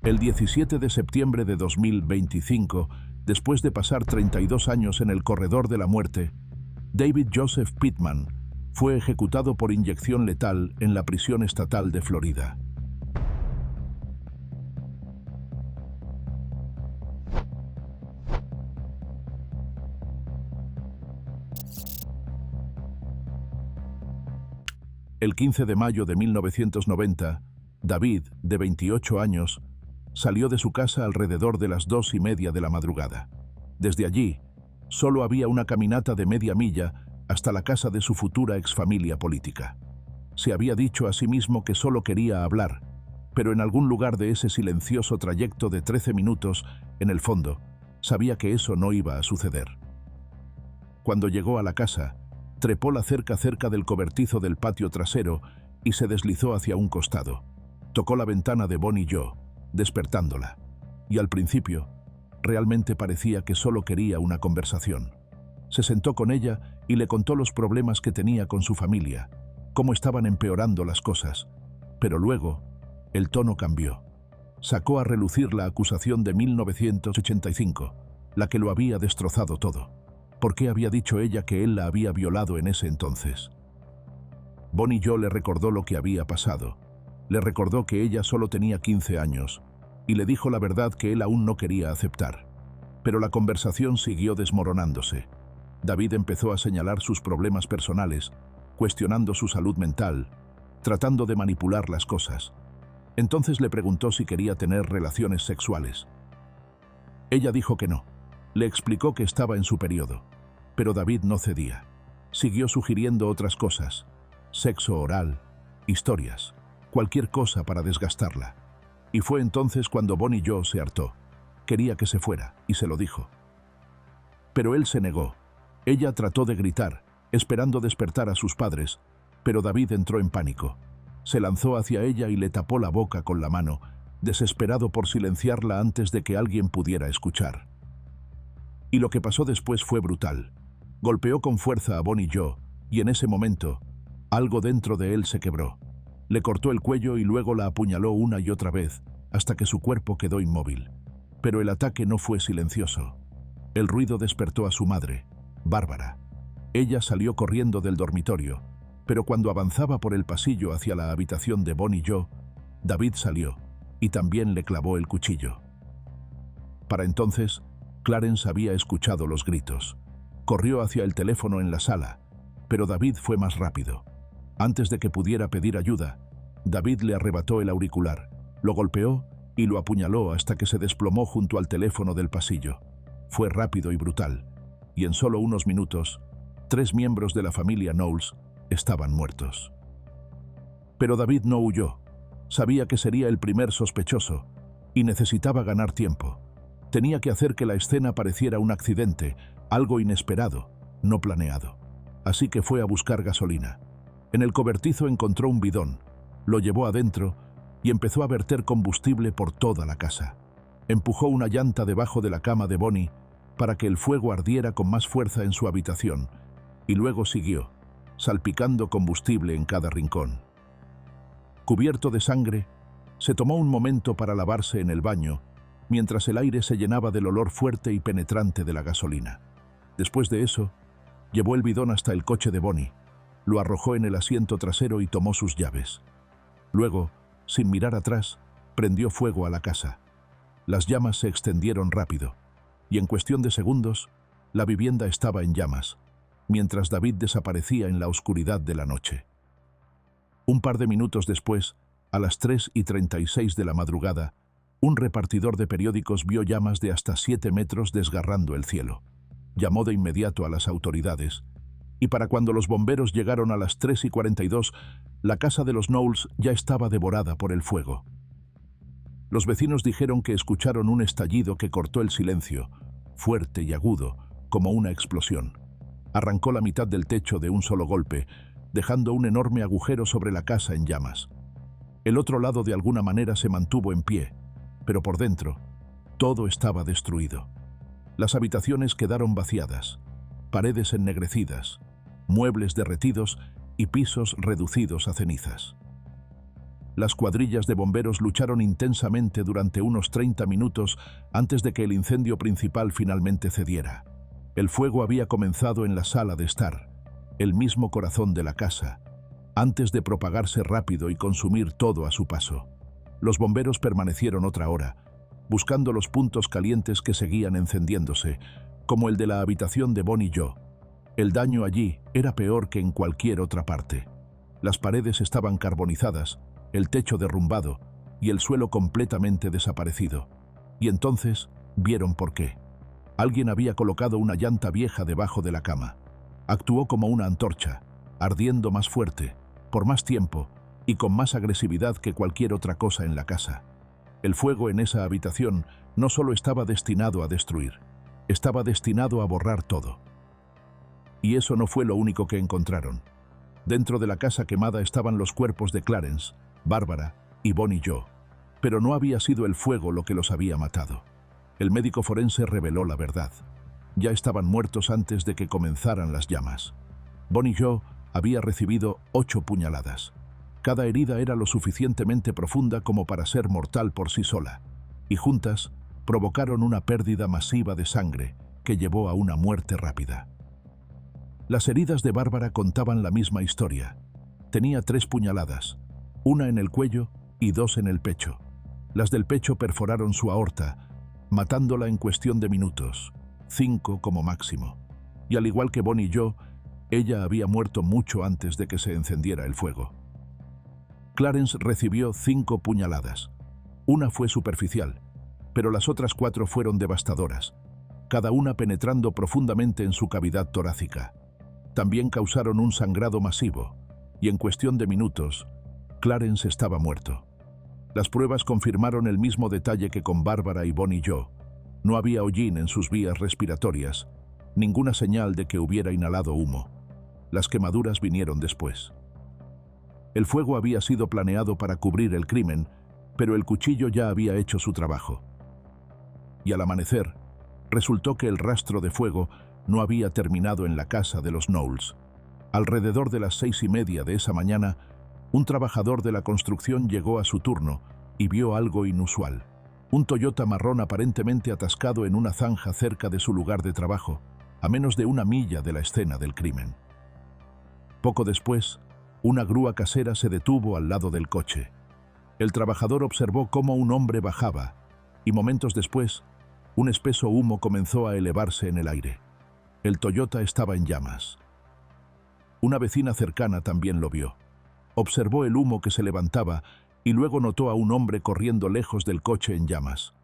El 17 de septiembre de 2025, después de pasar 32 años en el corredor de la muerte, David Joseph Pittman fue ejecutado por inyección letal en la prisión estatal de Florida. El 15 de mayo de 1990, David, de 28 años, salió de su casa alrededor de las 2:30 de la madrugada. Desde allí, solo había una caminata de media milla hasta la casa de su futura exfamilia política. Se había dicho a sí mismo que solo quería hablar, pero en algún lugar de ese silencioso trayecto de 13 minutos, en el fondo, sabía que eso no iba a suceder. Cuando llegó a la casa, trepó la cerca cerca del cobertizo del patio trasero y se deslizó hacia un costado. Tocó la ventana de Bonnie Jo, despertándola. Y al principio, realmente parecía que solo quería una conversación. Se sentó con ella y le contó los problemas que tenía con su familia, cómo estaban empeorando las cosas. Pero luego, el tono cambió. Sacó a relucir la acusación de 1985, la que lo había destrozado todo. ¿Por qué había dicho ella que él la había violado en ese entonces? Bonnie Jo le recordó lo que había pasado. Le recordó que ella solo tenía 15 años y le dijo la verdad que él aún no quería aceptar. Pero la conversación siguió desmoronándose. David empezó a señalar sus problemas personales, cuestionando su salud mental, tratando de manipular las cosas. Entonces le preguntó si quería tener relaciones sexuales. Ella dijo que no. Le explicó que estaba en su periodo, pero David no cedía. Siguió sugiriendo otras cosas: sexo oral, historias, cualquier cosa para desgastarla. Y fue entonces cuando Bonnie Jo se hartó. Quería que se fuera, y se lo dijo. Pero él se negó. Ella trató de gritar, esperando despertar a sus padres, pero David entró en pánico. Se lanzó hacia ella y le tapó la boca con la mano, desesperado por silenciarla antes de que alguien pudiera escuchar. Y lo que pasó después fue brutal. Golpeó con fuerza a Bonnie Jo, y en ese momento, algo dentro de él se quebró. Le cortó el cuello y luego la apuñaló una y otra vez, hasta que su cuerpo quedó inmóvil. Pero el ataque no fue silencioso. El ruido despertó a su madre, Bárbara. Ella salió corriendo del dormitorio, pero cuando avanzaba por el pasillo hacia la habitación de Bonnie Jo, David salió, y también le clavó el cuchillo. Para entonces, Clarence había escuchado los gritos. Corrió hacia el teléfono en la sala, pero David fue más rápido. Antes de que pudiera pedir ayuda, David le arrebató el auricular, lo golpeó y lo apuñaló hasta que se desplomó junto al teléfono del pasillo. Fue rápido y brutal, y en solo unos minutos, 3 miembros de la familia Knowles estaban muertos. Pero David no huyó. Sabía que sería el primer sospechoso y necesitaba ganar tiempo. Tenía que hacer que la escena pareciera un accidente, algo inesperado, no planeado. Así que fue a buscar gasolina. En el cobertizo encontró un bidón, lo llevó adentro y empezó a verter combustible por toda la casa. Empujó una llanta debajo de la cama de Bonnie para que el fuego ardiera con más fuerza en su habitación, y luego siguió, salpicando combustible en cada rincón. Cubierto de sangre, se tomó un momento para lavarse en el baño, mientras el aire se llenaba del olor fuerte y penetrante de la gasolina. Después de eso, llevó el bidón hasta el coche de Bonnie, lo arrojó en el asiento trasero y tomó sus llaves. Luego, sin mirar atrás, prendió fuego a la casa. Las llamas se extendieron rápido, y en cuestión de segundos, la vivienda estaba en llamas, mientras David desaparecía en la oscuridad de la noche. Un par de minutos después, a las 3:36 de la madrugada, un repartidor de periódicos vio llamas de hasta 7 metros desgarrando el cielo. Llamó de inmediato a las autoridades, y para cuando los bomberos llegaron a las 3:42, la casa de los Knowles ya estaba devorada por el fuego. Los vecinos dijeron que escucharon un estallido que cortó el silencio, fuerte y agudo, como una explosión. Arrancó la mitad del techo de un solo golpe, dejando un enorme agujero sobre la casa en llamas. El otro lado de alguna manera se mantuvo en pie, pero por dentro, todo estaba destruido. Las habitaciones quedaron vaciadas, paredes ennegrecidas, muebles derretidos y pisos reducidos a cenizas. Las cuadrillas de bomberos lucharon intensamente durante unos 30 minutos antes de que el incendio principal finalmente cediera. El fuego había comenzado en la sala de estar, el mismo corazón de la casa, antes de propagarse rápido y consumir todo a su paso. Los bomberos permanecieron otra hora, buscando los puntos calientes que seguían encendiéndose, como el de la habitación de Bonnie Joe. El daño allí era peor que en cualquier otra parte. Las paredes estaban carbonizadas, el techo derrumbado y el suelo completamente desaparecido. Y entonces vieron por qué. Alguien había colocado una llanta vieja debajo de la cama. Actuó como una antorcha, ardiendo más fuerte, por más tiempo y con más agresividad que cualquier otra cosa en la casa. El fuego en esa habitación no solo estaba destinado a destruir, estaba destinado a borrar todo. Y eso no fue lo único que encontraron. Dentro de la casa quemada estaban los cuerpos de Clarence, Barbara y Bonnie Joe, pero no había sido el fuego lo que los había matado. El médico forense reveló la verdad. Ya estaban muertos antes de que comenzaran las llamas. Bonnie Joe había recibido 8 puñaladas. Cada herida era lo suficientemente profunda como para ser mortal por sí sola, y juntas provocaron una pérdida masiva de sangre que llevó a una muerte rápida. Las heridas de Bárbara contaban la misma historia. Tenía 3 puñaladas, una en el cuello y 2 en el pecho. Las del pecho perforaron su aorta, matándola en cuestión de minutos, 5 como máximo. Y al igual que Bonnie Joe, ella había muerto mucho antes de que se encendiera el fuego. Clarence recibió 5 puñaladas. Una fue superficial, pero las otras 4 fueron devastadoras, cada una penetrando profundamente en su cavidad torácica. También causaron un sangrado masivo, y en cuestión de minutos, Clarence estaba muerto. Las pruebas confirmaron el mismo detalle que con Bárbara y Bonnie Joe. No había hollín en sus vías respiratorias, ninguna señal de que hubiera inhalado humo. Las quemaduras vinieron después. El fuego había sido planeado para cubrir el crimen, pero el cuchillo ya había hecho su trabajo. Y al amanecer, resultó que el rastro de fuego no había terminado en la casa de los Knowles. Alrededor de las 6:30 de esa mañana, un trabajador de la construcción llegó a su turno y vio algo inusual. Un Toyota marrón aparentemente atascado en una zanja cerca de su lugar de trabajo, a menos de 1 milla de la escena del crimen. Poco después, una grúa casera se detuvo al lado del coche. El trabajador observó cómo un hombre bajaba, y momentos después, un espeso humo comenzó a elevarse en el aire. El Toyota estaba en llamas. Una vecina cercana también lo vio. Observó el humo que se levantaba y luego notó a un hombre corriendo lejos del coche en llamas.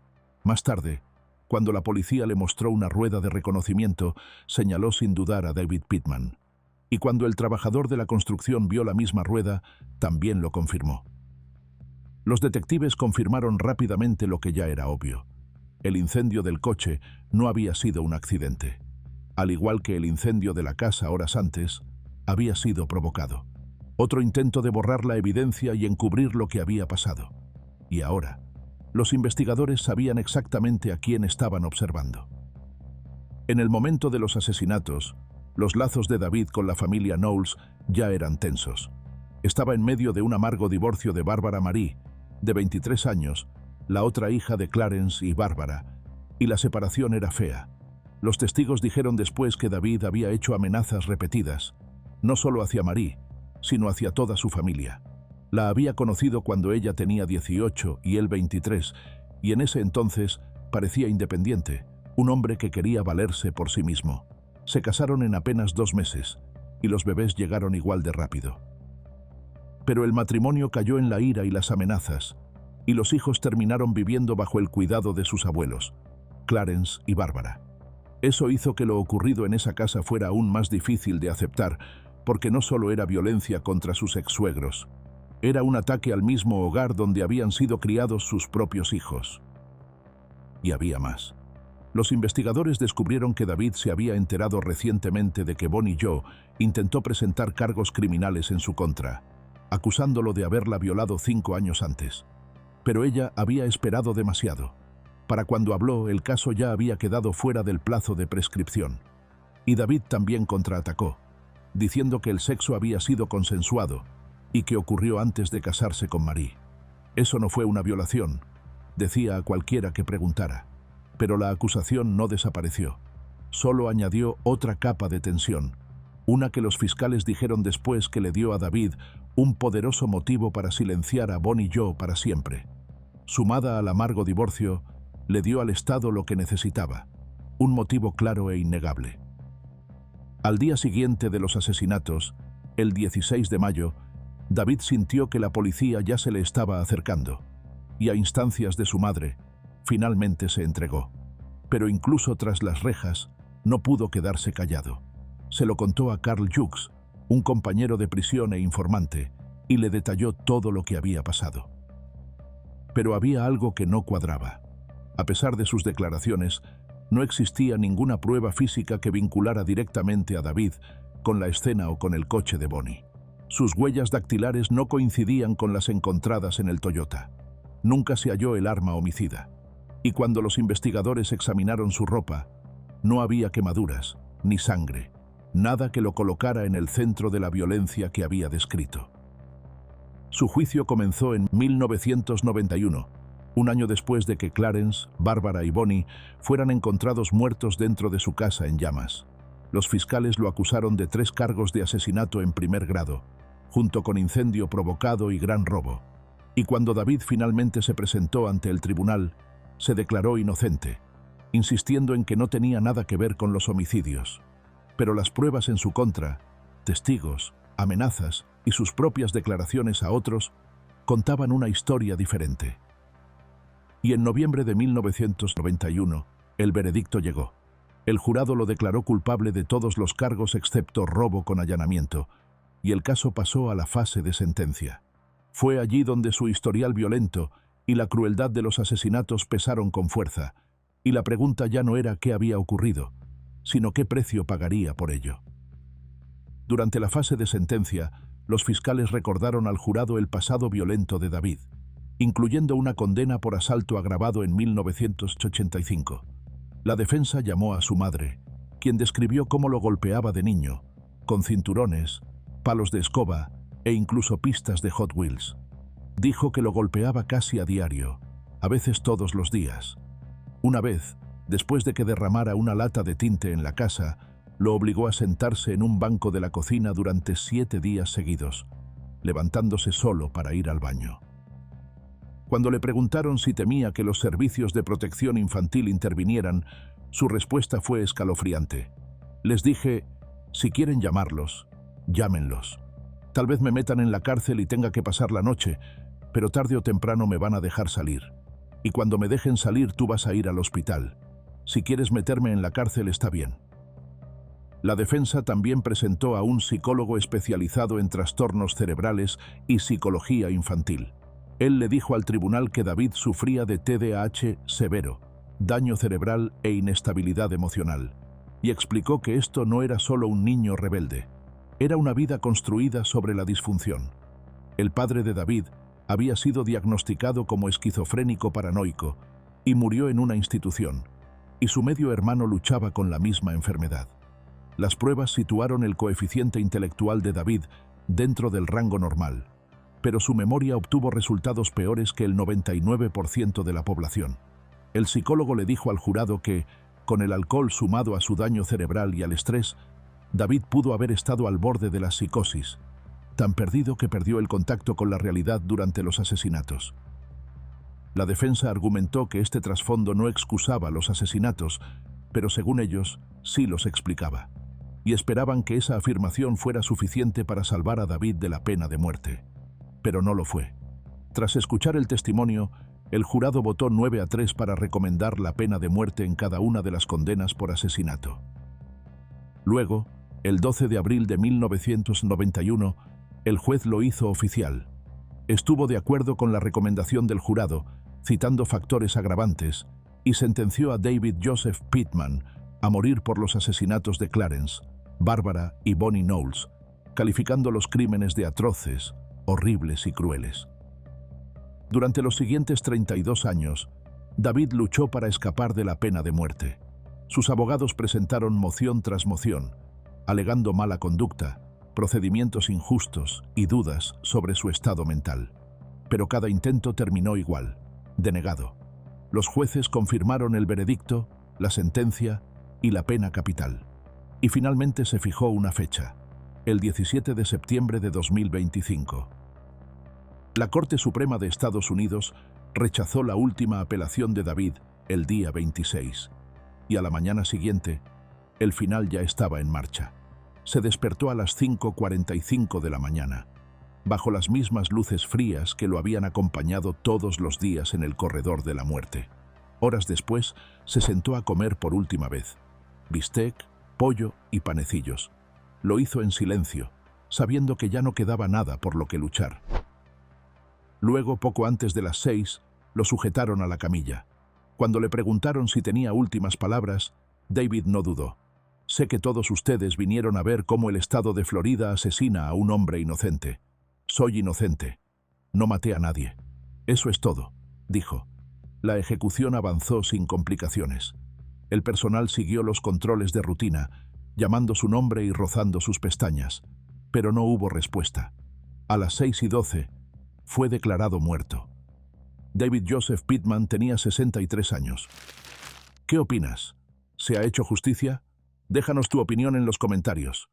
Más tarde, cuando la policía le mostró una rueda de reconocimiento, señaló sin dudar a David Pittman. Y cuando el trabajador de la construcción vio la misma rueda, también lo confirmó. Los detectives confirmaron rápidamente lo que ya era obvio. El incendio del coche no había sido un accidente. Al igual que el incendio de la casa horas antes, había sido provocado. Otro intento de borrar la evidencia y encubrir lo que había pasado. Y ahora, los investigadores sabían exactamente a quién estaban observando. En el momento de los asesinatos, los lazos de David con la familia Knowles ya eran tensos. Estaba en medio de un amargo divorcio de Bárbara Marie, de 23 años, la otra hija de Clarence y Bárbara, y la separación era fea. Los testigos dijeron después que David había hecho amenazas repetidas, no solo hacia Marie, sino hacia toda su familia. La había conocido cuando ella tenía 18 y él 23, y en ese entonces parecía independiente, un hombre que quería valerse por sí mismo. Se casaron en apenas 2 meses, y los bebés llegaron igual de rápido. Pero el matrimonio cayó en la ira y las amenazas, y los hijos terminaron viviendo bajo el cuidado de sus abuelos, Clarence y Bárbara. Eso hizo que lo ocurrido en esa casa fuera aún más difícil de aceptar, porque no solo era violencia contra sus ex-suegros, era un ataque al mismo hogar donde habían sido criados sus propios hijos. Y había más. Los investigadores descubrieron que David se había enterado recientemente de que Bonnie Joe intentó presentar cargos criminales en su contra, acusándolo de haberla violado 5 años antes. Pero ella había esperado demasiado. Para cuando habló, el caso ya había quedado fuera del plazo de prescripción. Y David también contraatacó, diciendo que el sexo había sido consensuado y que ocurrió antes de casarse con Marie. Eso no fue una violación, decía a cualquiera que preguntara. Pero la acusación no desapareció. Solo añadió otra capa de tensión, una que los fiscales dijeron después que le dio a David un poderoso motivo para silenciar a Bonnie Joe para siempre. Sumada al amargo divorcio, le dio al Estado lo que necesitaba, un motivo claro e innegable. Al día siguiente de los asesinatos, el 16 de mayo, David sintió que la policía ya se le estaba acercando, y a instancias de su madre, finalmente se entregó. Pero incluso tras las rejas, no pudo quedarse callado. Se lo contó a Carl Hughes, un compañero de prisión e informante, y le detalló todo lo que había pasado. Pero había algo que no cuadraba. A pesar de sus declaraciones, no existía ninguna prueba física que vinculara directamente a David con la escena o con el coche de Bonnie. Sus huellas dactilares no coincidían con las encontradas en el Toyota. Nunca se halló el arma homicida. Y cuando los investigadores examinaron su ropa, no había quemaduras, ni sangre, nada que lo colocara en el centro de la violencia que había descrito. Su juicio comenzó en 1991, un año después de que Clarence, Barbara y Bonnie fueran encontrados muertos dentro de su casa en llamas. Los fiscales lo acusaron de 3 cargos de asesinato en primer grado, junto con incendio provocado y gran robo. Y cuando David finalmente se presentó ante el tribunal, se declaró inocente, insistiendo en que no tenía nada que ver con los homicidios. Pero las pruebas en su contra, testigos, amenazas y sus propias declaraciones a otros, contaban una historia diferente. Y en noviembre de 1991, el veredicto llegó. El jurado lo declaró culpable de todos los cargos excepto robo con allanamiento, y el caso pasó a la fase de sentencia. Fue allí donde su historial violento y la crueldad de los asesinatos pesaron con fuerza, y la pregunta ya no era qué había ocurrido, sino qué precio pagaría por ello. Durante la fase de sentencia, los fiscales recordaron al jurado el pasado violento de David, incluyendo una condena por asalto agravado en 1985. La defensa llamó a su madre, quien describió cómo lo golpeaba de niño, con cinturones, palos de escoba e incluso pistas de Hot Wheels. Dijo que lo golpeaba casi a diario, a veces todos los días. Una vez, después de que derramara una lata de tinte en la casa, lo obligó a sentarse en un banco de la cocina durante 7 días seguidos, levantándose solo para ir al baño. Cuando le preguntaron si temía que los servicios de protección infantil intervinieran, su respuesta fue escalofriante. Les dije, si quieren llamarlos, llámenlos. Tal vez me metan en la cárcel y tenga que pasar la noche, pero tarde o temprano me van a dejar salir. Y cuando me dejen salir tú vas a ir al hospital. Si quieres meterme en la cárcel está bien. La defensa también presentó a un psicólogo especializado en trastornos cerebrales y psicología infantil. Él le dijo al tribunal que David sufría de TDAH severo, daño cerebral e inestabilidad emocional, y explicó que esto no era solo un niño rebelde, era una vida construida sobre la disfunción. El padre de David había sido diagnosticado como esquizofrénico paranoico y murió en una institución, y su medio hermano luchaba con la misma enfermedad. Las pruebas situaron el coeficiente intelectual de David dentro del rango normal, pero su memoria obtuvo resultados peores que el 99% de la población. El psicólogo le dijo al jurado que, con el alcohol sumado a su daño cerebral y al estrés, David pudo haber estado al borde de la psicosis, tan perdido que perdió el contacto con la realidad durante los asesinatos. La defensa argumentó que este trasfondo no excusaba los asesinatos, pero según ellos, sí los explicaba, y esperaban que esa afirmación fuera suficiente para salvar a David de la pena de muerte. Pero no lo fue. Tras escuchar el testimonio, el jurado votó 9-3 para recomendar la pena de muerte en cada una de las condenas por asesinato. Luego, el 12 de abril de 1991, el juez lo hizo oficial. Estuvo de acuerdo con la recomendación del jurado, citando factores agravantes, y sentenció a David Joseph Pittman a morir por los asesinatos de Clarence, Barbara y Bonnie Knowles, calificando los crímenes de atroces, horribles y crueles. Durante los siguientes 32 años, David luchó para escapar de la pena de muerte. Sus abogados presentaron moción tras moción, alegando mala conducta, procedimientos injustos y dudas sobre su estado mental. pero cada intento terminó igual, denegado. Los jueces confirmaron el veredicto, la sentencia y la pena capital. Y finalmente se fijó una fecha, el 17 de septiembre de 2025. La Corte Suprema de Estados Unidos rechazó la última apelación de David el día 26, y a la mañana siguiente, el final ya estaba en marcha. Se despertó a las 5:45 de la mañana, bajo las mismas luces frías que lo habían acompañado todos los días en el corredor de la muerte. Horas después, se sentó a comer por última vez. Bistec, pollo y panecillos. Lo hizo en silencio, sabiendo que ya no quedaba nada por lo que luchar. Luego, poco antes de las 6, lo sujetaron a la camilla. Cuando le preguntaron si tenía últimas palabras, David no dudó. Sé que todos ustedes vinieron a ver cómo el estado de Florida asesina a un hombre inocente. Soy inocente. No maté a nadie. Eso es todo, dijo. La ejecución avanzó sin complicaciones. El personal siguió los controles de rutina, llamando su nombre y rozando sus pestañas, pero no hubo respuesta. A las 6:12, fue declarado muerto. David Joseph Pittman tenía 63 años. ¿Qué opinas? ¿Se ha hecho justicia? Déjanos tu opinión en los comentarios.